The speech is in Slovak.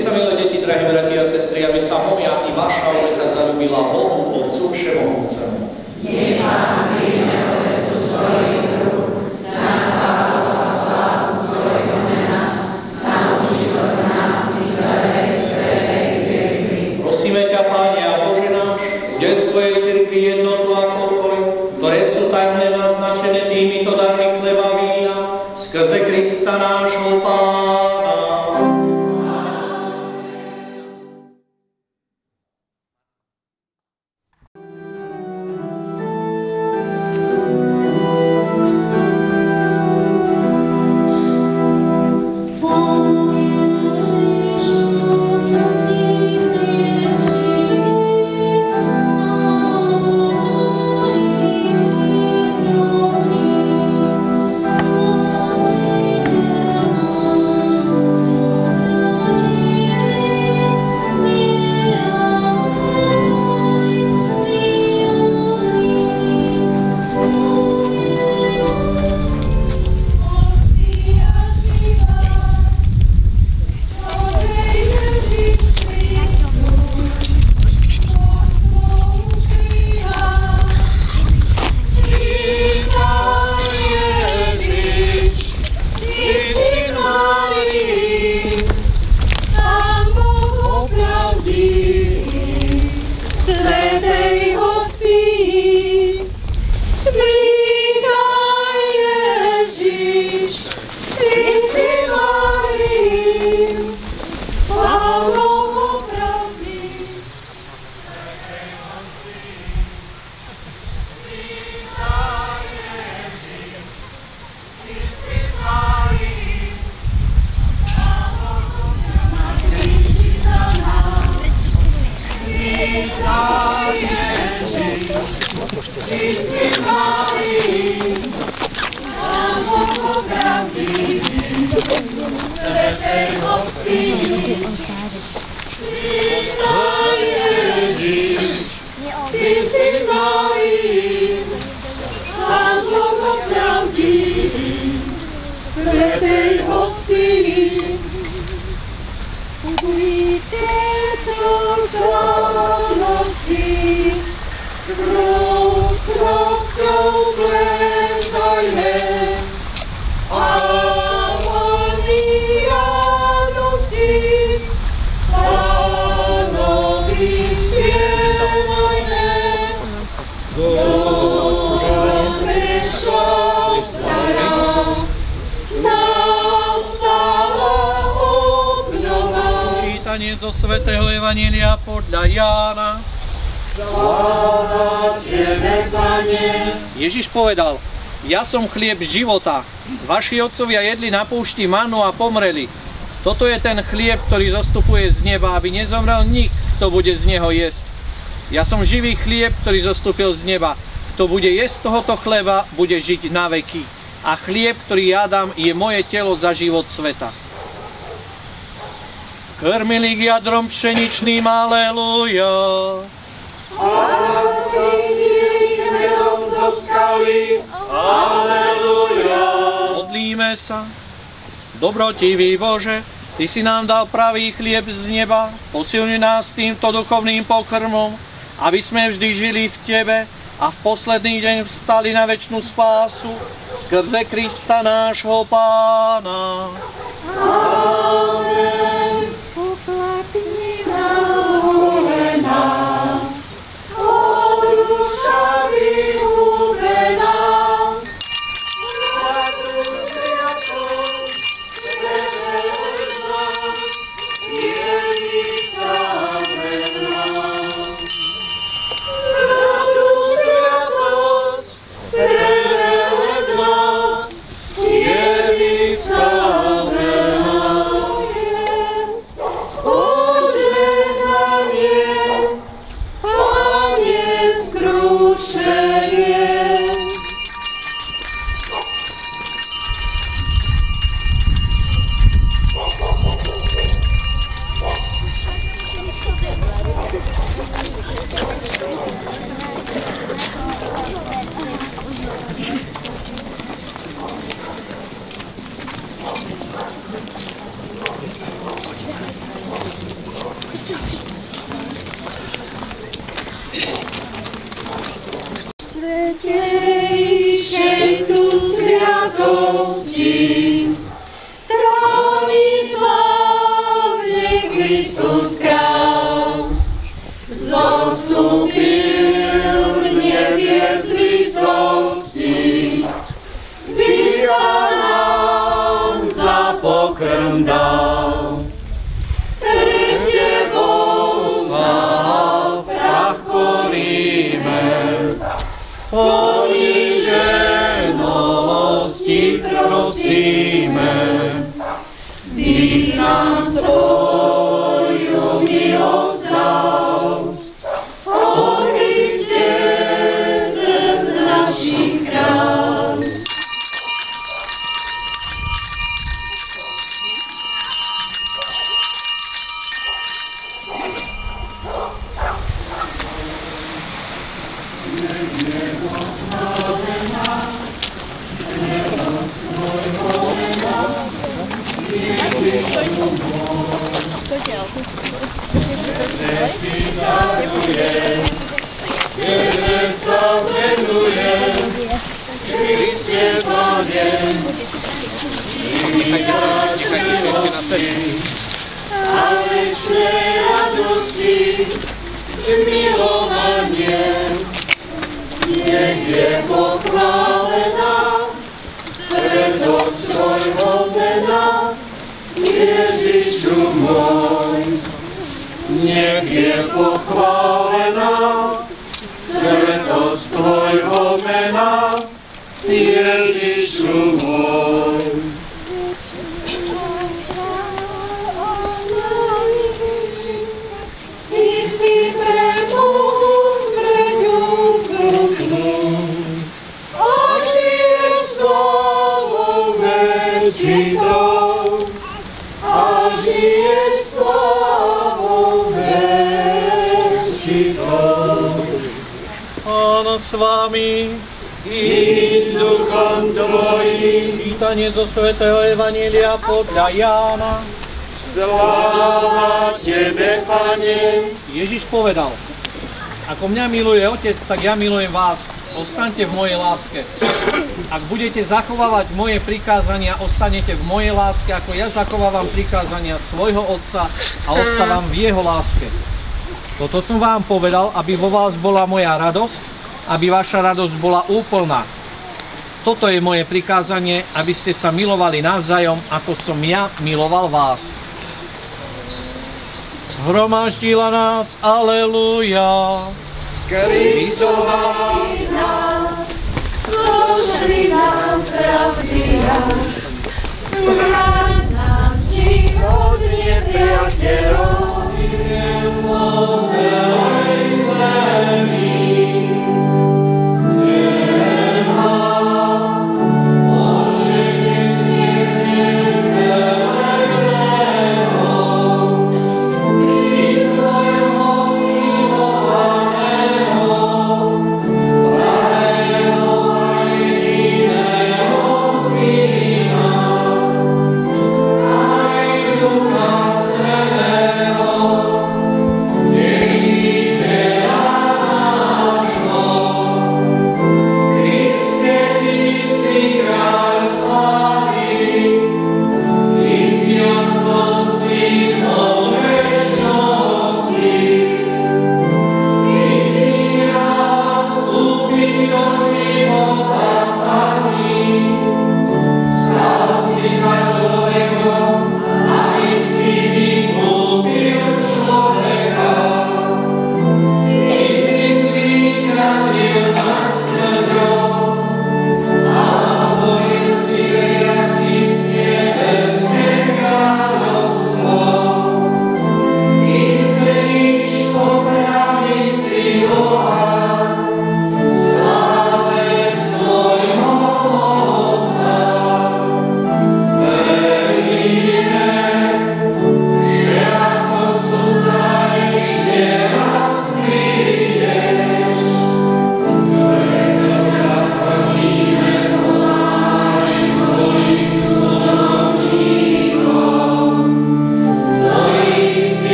sa, milé deti, drahí bratia a sestry, aby sa moja i vaša obeta zaľúbila Bohu, Otcu Všemohúcemu. Nech Pán príjme obetu svojich rúk, na chválu a slávu svojho mena, na užitok nám i celej svätej cirkvi. Prosíme ťa, Páne a Bože náš, udeľ svojej cirkvi jednotu a pokoj, ktoré sú tajne naznačené týmito darmi chleba a vína, skrze Krista nášho Pána. Zo svätého Evanjelia podľa Jána. Sláva Tebe, Pane. Ježiš povedal: Ja som chlieb života. Vaši otcovia jedli na púšti manu a pomreli. Toto je ten chlieb, ktorý zostupuje z neba, aby nezomrel nik, kto bude z neho jesť. Ja som živý chlieb, ktorý zostúpil z neba. Kto bude jesť tohoto chleba, bude žiť na veky. A chlieb, ktorý ja dám, je moje telo za život sveta. Krmilík jadrom pšeničným, aleluja. A sytík medom zo skaly, aleluja. Modlíme sa. Dobrotivý Bože, Ty si nám dal pravý chlieb z neba, posilňuj nás týmto duchovným pokrmom, aby sme vždy žili v Tebe a v posledný deň vstali na večnú spásu skrze Krista nášho Pána. Amen. Poklakni na kolena, o duša vyhubená, Radu sviatosť prevedená, je vystavená. Radu sviatosť prevedená, je vystavená. Kristus král, zostúpil z nebies výsosti, vystal nám za pokrm dal. Pred tebou sa v prach koríme, poníženosti prosíme, ty nám svoju milosť dal. O Kriste, srdc našich král. Nechajte sa ešte na sestru. A večné radosti, zmilovanie, nech je pochválená svetosť tvojho mena, Ježišu môj. Nech je pochválená svetosť tvojho mena, Ježišu môj. Istý premoc zreňu kruknú, a žije slavou večinou, a žije slavou večinou. Pán s vami. I s duchom tvojím. Čítanie zo svätého Evanjelia podľa Jána. Sláva tebe, Pane. Ježiš povedal: Ako mňa miluje Otec, tak ja milujem vás. Ostaňte v mojej láske. Ak budete zachovávať moje prikázania, ostanete v mojej láske, ako ja zachovávam prikázania svojho Otca a ostávam v jeho láske. Toto som vám povedal, aby vo vás bola moja radosť, aby vaša radosť bola úplná. Toto je moje prikázanie, aby ste sa milovali navzájom, ako som ja miloval vás. Zhromaždila nás, aleluja. Kristova Z nás zošli nám pravdy raz, chráň nás život nepriateľov.